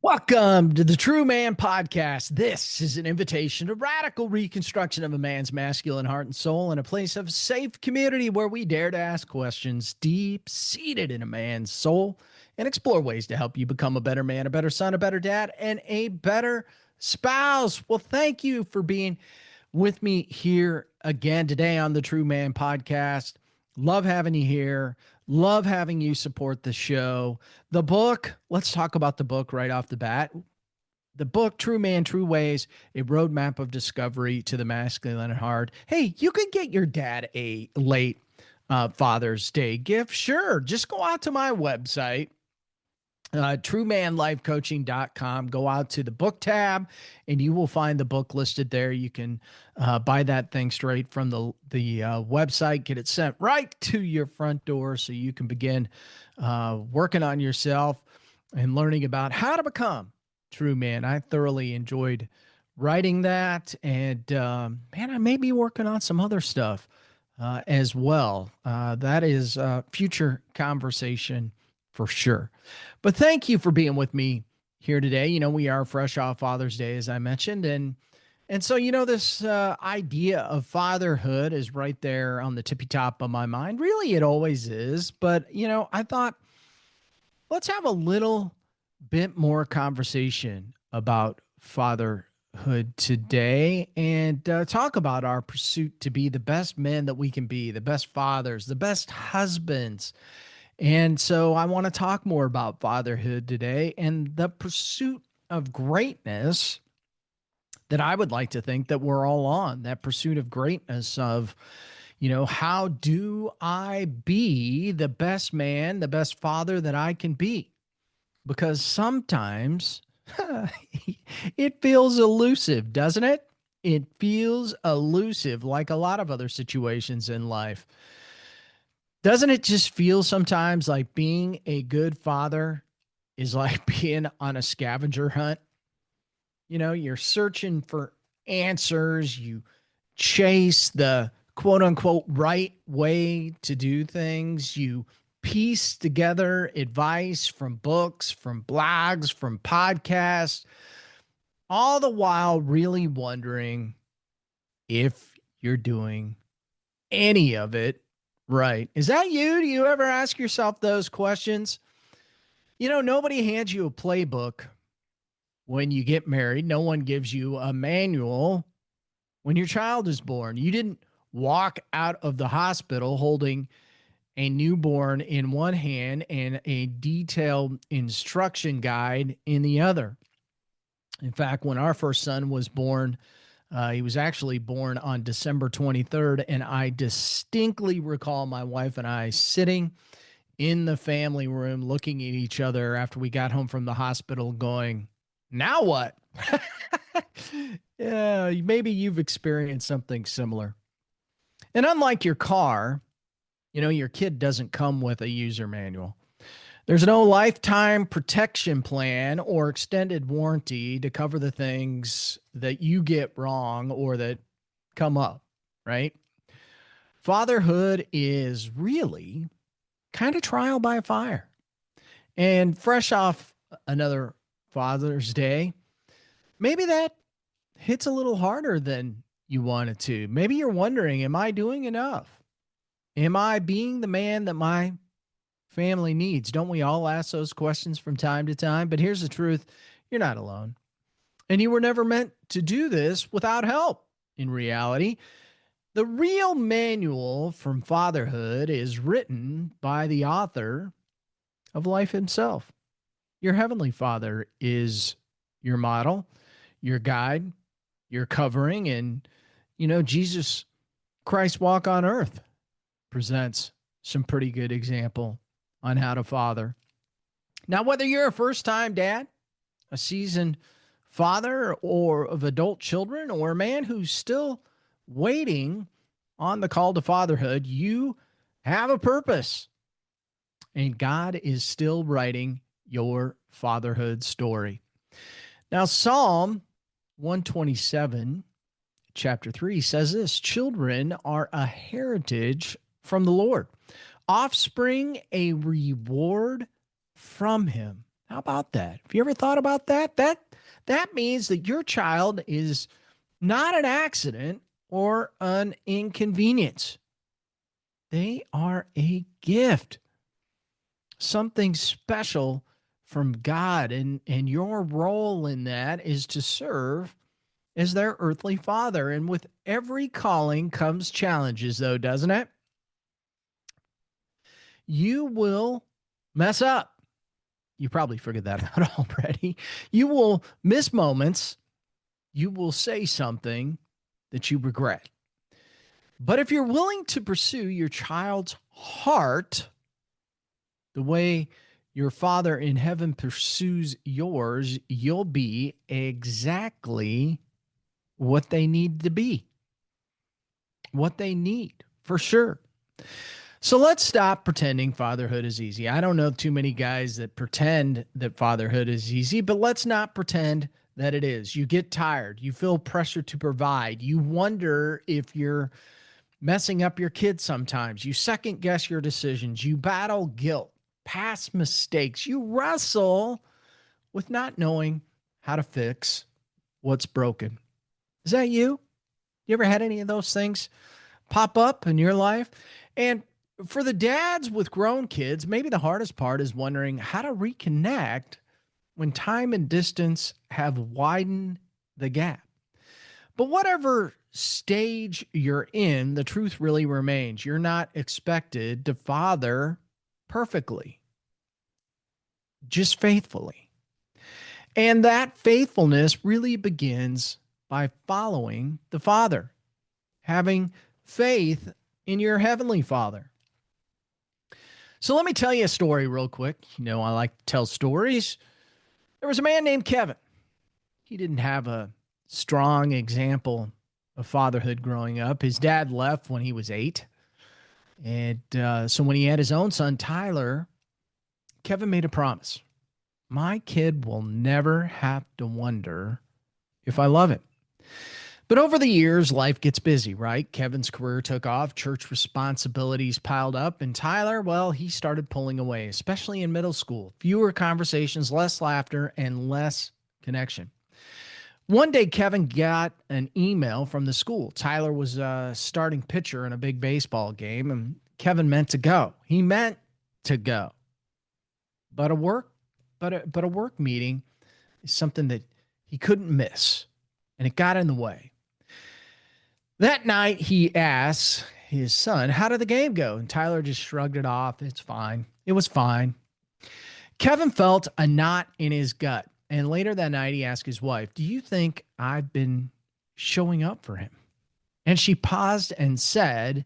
Welcome to the True Man Podcast. This is an invitation to radical reconstruction of a man's masculine heart and soul in a place of safe community where we dare to ask questions deep seated in a man's soul and explore ways to help you become a better man, a better son, a better dad, and a better spouse. Well, thank you for being with me here again today on the True Man Podcast. Love having you here. Love having you support the show. The book, let's talk about the book right off the bat. The book, True Man, True Ways, a roadmap of discovery to the masculine heart. Hey, you could get your dad a late Father's Day gift. Sure. Just go out to my website, truemanlifecoaching.com. Go out to the book tab and you will find the book listed there. You can buy that thing straight from the website, get it sent right to your front door so you can begin working on yourself and learning about how to become true man. I thoroughly enjoyed writing that, and man, I may be working on some other stuff as well. That is future conversation for sure. But thank you for being with me here today. You know, we are fresh off Father's Day, as I mentioned, and so, you know, this idea of fatherhood is right there on the tippy top of my mind. Really, it always is. But, you know, I thought, let's have a little bit more conversation about fatherhood today and talk about our pursuit to be the best men that we can be, the best fathers, the best husbands. And so I want to talk more about fatherhood today and the pursuit of greatness that I would like to think that we're all on, that pursuit of greatness of, you know, how do I be the best man, the best father that I can be? Because sometimes it feels elusive, doesn't it? It feels elusive, like a lot of other situations in life. Doesn't it just feel sometimes like being a good father is like being on a scavenger hunt? You know, you're searching for answers. You chase the quote unquote right way to do things. You piece together advice from books, from blogs, from podcasts, all the while really wondering if you're doing any of it right. Is that you? Do you ever ask yourself those questions? You know, nobody hands you a playbook when you get married. No one gives you a manual when your child is born. You didn't walk out of the hospital holding a newborn in one hand and a detailed instruction guide in the other. In fact, when our first son was born, he was actually born on December 23rd, and I distinctly recall my wife and I sitting in the family room looking at each other after we got home from the hospital going, now what? Yeah, maybe you've experienced something similar. And unlike your car, you know, your kid doesn't come with a user manual. There's no lifetime protection plan or extended warranty to cover the things that you get wrong or that come up, right? Fatherhood is really kind of trial by fire. And fresh off another Father's Day, maybe that hits a little harder than you wanted to. Maybe you're wondering, am I doing enough? Am I being the man that my family needs? Don't we all ask those questions from time to time? But here's the truth. You're not alone. And you were never meant to do this without help. In reality, the real manual from fatherhood is written by the author of life himself. Your heavenly Father is your model, your guide, your covering, and, you know, Jesus Christ's walk on earth presents some pretty good example on how to father. Now, whether you're a first-time dad, a seasoned father, or of adult children, or a man who's still waiting on the call to fatherhood, you have a purpose. And God is still writing your fatherhood story. Now, Psalm 127, chapter 3 says this: children are a heritage from the Lord, offspring a reward from him. How about that? Have you ever thought about that? That means that your child is not an accident or an inconvenience. They are a gift, something special from God. And your role in that is to serve as their earthly father. And with every calling comes challenges, though, doesn't it? You will mess up. You probably figured that out already. You will miss moments. You will say something that you regret. But if you're willing to pursue your child's heart the way your Father in heaven pursues yours, you'll be exactly what they need to be, what they need for sure. So let's stop pretending fatherhood is easy. I don't know too many guys that pretend that fatherhood is easy, but let's not pretend that it is. You get tired. You feel pressure to provide. You wonder if you're messing up your kids sometimes. You second guess your decisions. You battle guilt, past mistakes. You wrestle with not knowing how to fix what's broken. Is that you? You ever had any of those things pop up in your life? And for the dads with grown kids, maybe the hardest part is wondering how to reconnect when time and distance have widened the gap. But whatever stage you're in, the truth really remains. You're not expected to father perfectly, just faithfully. And that faithfulness really begins by following the Father, having faith in your heavenly Father. So let me tell you a story real quick. You know, I like to tell stories. There was a man named Kevin. He didn't have a strong example of fatherhood growing up. His dad left when he was 8. And so when he had his own son, Tyler, Kevin made a promise. My kid will never have to wonder if I love him. But over the years, life gets busy, right? Kevin's career took off, church responsibilities piled up, and Tyler, well, he started pulling away, especially in middle school. Fewer conversations, less laughter, and less connection. One day, Kevin got an email from the school. Tyler was a starting pitcher in a big baseball game, and Kevin meant to go. He meant to go, but a work meeting is something that he couldn't miss, and it got in the way. That night, he asked his son, "How did the game go?" And Tyler just shrugged it off. It's fine. It was fine. Kevin felt a knot in his gut. And later that night, he asked his wife, "Do you think I've been showing up for him?" And she paused and said,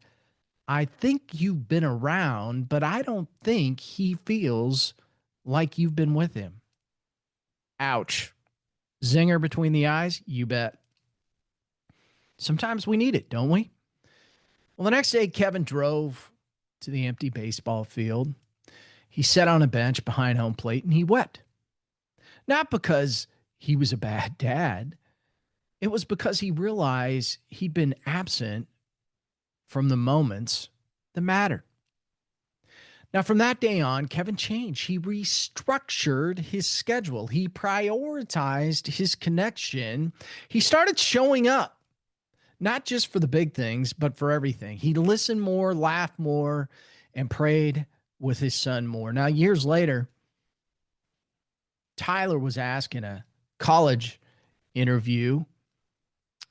"I think you've been around, but I don't think he feels like you've been with him." Ouch. Zinger between the eyes? You bet. Sometimes we need it, don't we? Well, the next day, Kevin drove to the empty baseball field. He sat on a bench behind home plate and he wept. Not because he was a bad dad, it was because he realized he'd been absent from the moments that mattered. Now, from that day on, Kevin changed. He restructured his schedule, he prioritized his connection. He started showing up, not just for the big things, but for everything. He listened more, laughed more, and prayed with his son more. Now, years later, Tyler was asked in a college interview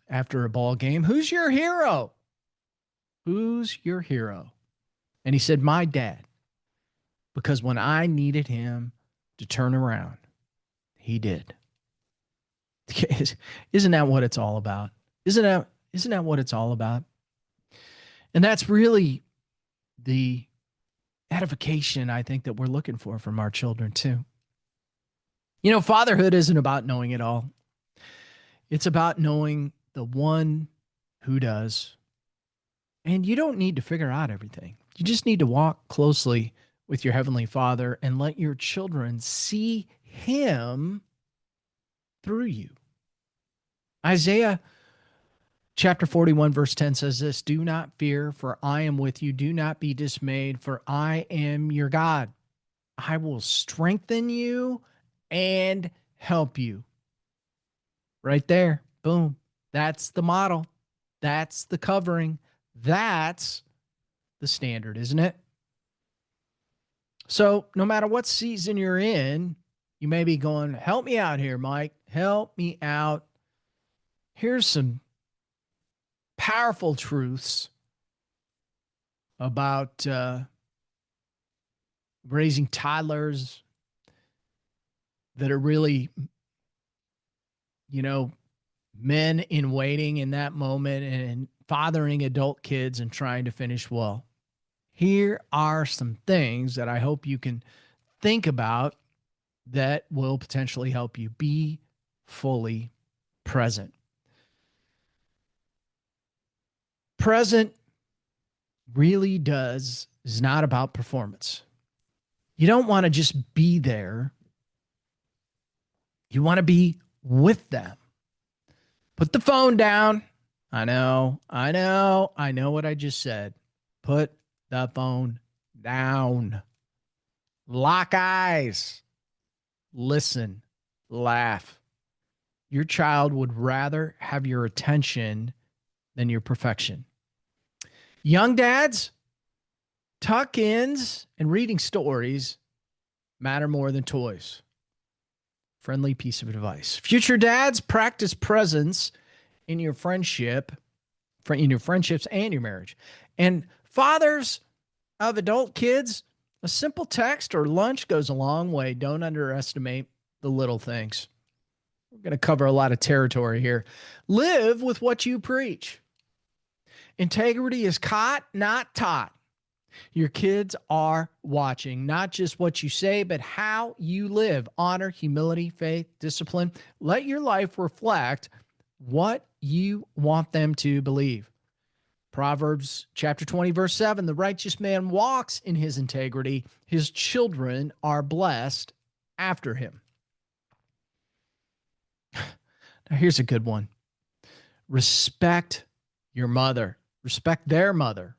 after a ball game, "Who's your hero? Who's your hero?" And he said, "My dad, because when I needed him to turn around, he did." Isn't that what it's all about? Isn't that what it's all about? And that's really the edification I think that we're looking for from our children too. You know, fatherhood isn't about knowing it all. It's about knowing the one who does. And you don't need to figure out everything. You just need to walk closely with your heavenly Father and let your children see him through you. Isaiah chapter 41 verse 10 says this, "Do not fear, for I am with you. Do not be dismayed, for I am your God. I will strengthen you and help you. Right there. Boom. That's the model. That's the covering. That's the standard, isn't it? So, no matter what season you're in, you may be going, help me out here, Mike. Help me out. Here's some powerful truths about raising toddlers that are really, you know, men in waiting in that moment and fathering adult kids and trying to finish well. Here are some things that I hope you can think about that will potentially help you be fully present. Present really is not about performance. You don't want to just be there. You want to be with them. Put the phone down. I know what I just said. Put the phone down. Lock eyes. Listen. Laugh. Your child would rather have your attention than your perfection. Young dads, tuck ins and reading stories matter more than toys. Friendly piece of advice. Future dads, practice presence in your friendships and your marriage. And fathers of adult kids, a simple text or lunch goes a long way. Don't underestimate the little things. We're going to cover a lot of territory here. Live with what you preach. Integrity is caught, not taught. Your kids are watching not just what you say, but how you live. Honor, humility, faith, discipline. Let your life reflect what you want them to believe. Proverbs chapter 20, verse 7, the righteous man walks in his integrity. His children are blessed after him. Now, here's a good one. Respect your mother. Respect their mother.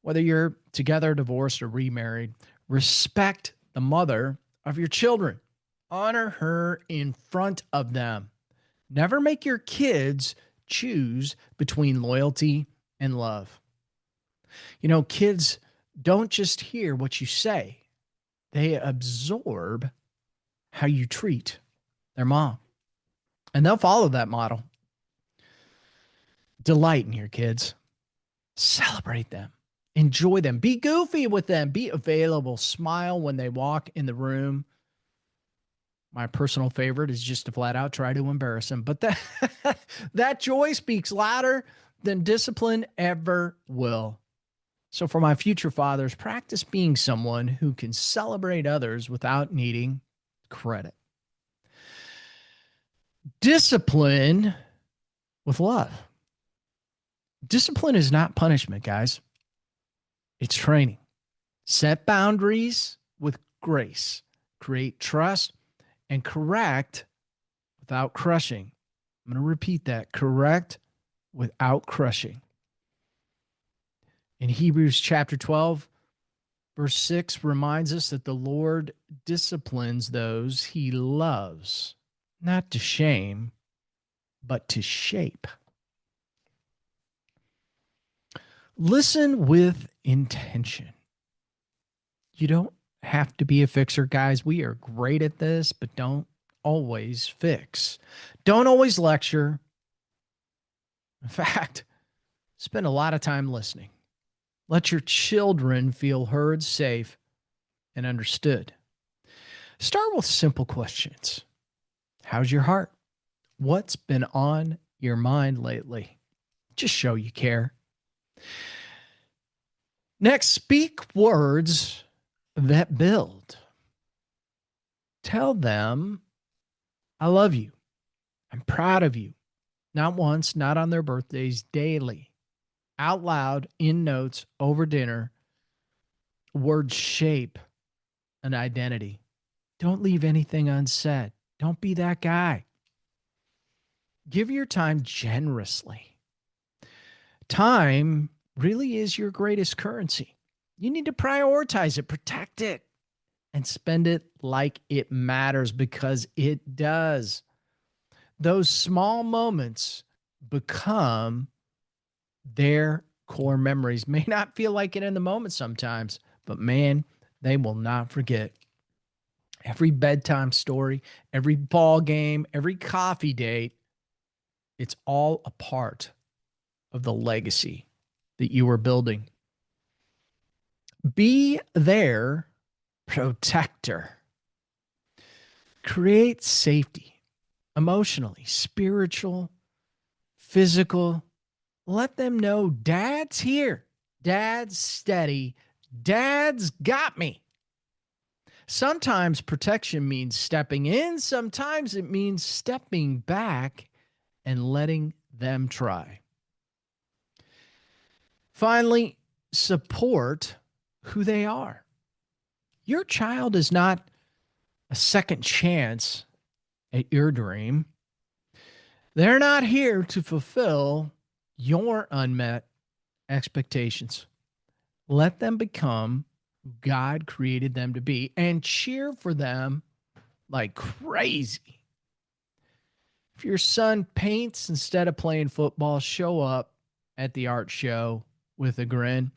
Whether you're together, divorced, or remarried, respect the mother of your children. Honor her in front of them. Never make your kids choose between loyalty and love. Kids don't just hear what you say, they absorb how you treat their mom. And they'll follow that model. Delight in your kids. Celebrate them. Enjoy them. Be goofy with them. Be available. Smile when they walk in the room. My personal favorite is just to flat out try to embarrass them. But that joy speaks louder than discipline ever will. So for my future fathers, practice being someone who can celebrate others without needing credit. Discipline with love. Discipline is not punishment, guys. It's training. Set boundaries with grace. Create trust and correct without crushing. I'm going to repeat that. Correct without crushing. In Hebrews chapter 12, verse 6 reminds us that the Lord disciplines those he loves, not to shame, but to shape. Listen with intention. You don't have to be a fixer, guys. We are great at this, but don't always fix. Don't always lecture. In fact, spend a lot of time listening. Let your children feel heard, safe, and understood. Start with simple questions. How's your heart? What's been on your mind lately? Just show you care. Next, speak words that build. Tell them, I love you. I'm proud of you. Not once, not on their birthdays, daily. Out loud, in notes, over dinner. Words shape an identity. Don't leave anything unsaid. Don't be that guy. Give your time generously. Time really is your greatest currency. You need to prioritize it, protect it. and spend it like it matters, because it does. Those small moments become their core memories. May not feel like it in the moment sometimes, but man, they will not forget. Every bedtime story, every ball game, every coffee date, it's all a part of the legacy that you are building. Be their protector. Create safety, emotionally, spiritual, physical. Let them know dad's here. Dad's steady. Dad's got me. Sometimes protection means stepping in. Sometimes it means stepping back and letting them try. Finally, support who they are. Your child is not a second chance at your dream. They're not here to fulfill your unmet expectations. Let them become who God created them to be and cheer for them like crazy. If your son paints instead of playing football, show up at the art show with a grin.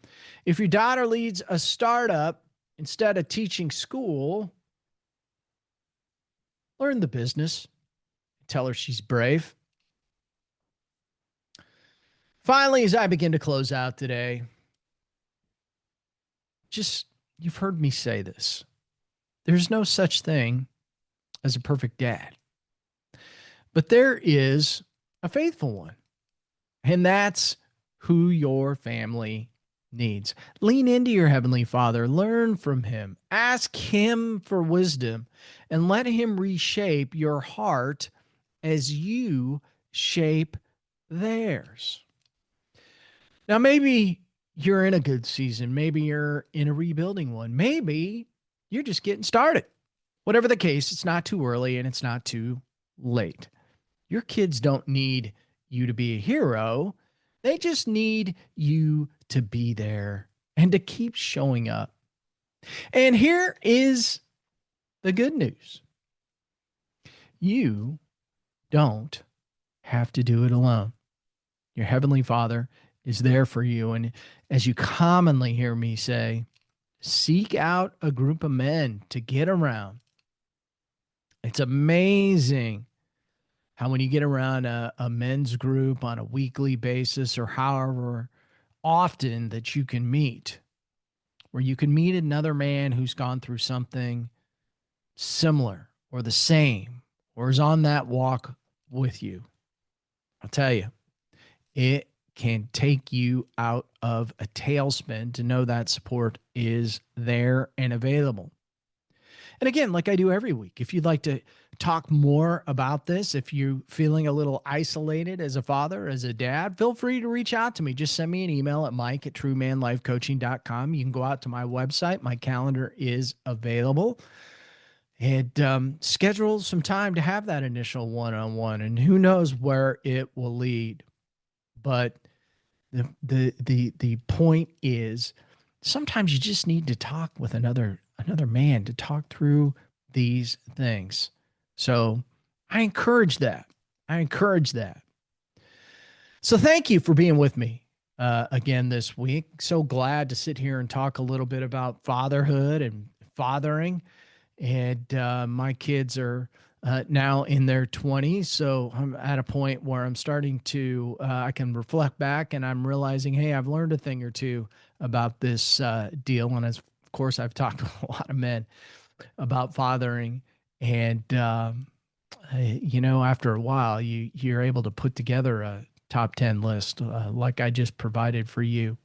If your daughter leads a startup instead of teaching school, learn the business. Tell her she's brave. Finally, as I begin to close out today, just you've heard me say this. There's no such thing as a perfect dad, but there is a faithful one. And that's who your family needs. Lean into your Heavenly Father, learn from Him, ask Him for wisdom, and let Him reshape your heart as you shape theirs. Now, maybe you're in a good season. Maybe you're in a rebuilding one. Maybe you're just getting started. Whatever the case, it's not too early and it's not too late. Your kids don't need you to be a hero. They just need you to be there and to keep showing up. And here is the good news. You don't have to do it alone. Your Heavenly Father is there for you. And as you commonly hear me say, seek out a group of men to get around. It's amazing how when you get around a men's group on a weekly basis or however often that you can meet, where you can meet another man who's gone through something similar or the same or is on that walk with you. I'll tell you, it can take you out of a tailspin to know that support is there and available. And again, like I do every week, if you'd like to talk more about this, if you're feeling a little isolated as a father, as a dad, feel free to reach out to me. Just send me an email at mike@truemanlifecoaching.com. You can go out to my website. My calendar is available. And schedule some time to have that initial one-on-one. And who knows where it will lead. But the point is, sometimes you just need to talk with another man to talk through these things. So I encourage that. So thank you for being with me again this week. So glad to sit here and talk a little bit about fatherhood and fathering. And my kids are now in their 20s. So I'm at a point where I'm starting to, I can reflect back and I'm realizing, hey, I've learned a thing or two about this deal. And as, of course, I've talked with a lot of men about fathering. And, after a while, you're able to put together a top 10 list like I just provided for you.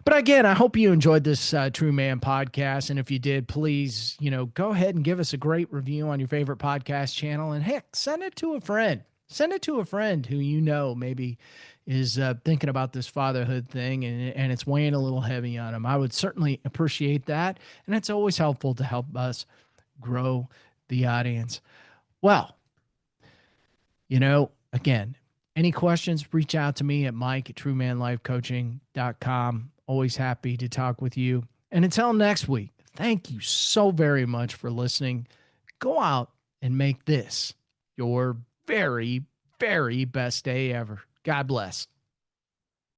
But again, I hope you enjoyed this True Man podcast. And if you did, please, go ahead and give us a great review on your favorite podcast channel. And heck, send it to a friend. Send it to a friend who maybe is thinking about this fatherhood thing and it's weighing a little heavy on them. I would certainly appreciate that. And it's always helpful to help us grow the audience. Well, again, any questions, reach out to me at mike@truemanlifecoaching.com. Always happy to talk with you. And until next week, Thank you so very much for listening. Go out and make this your very, very best day ever. God bless.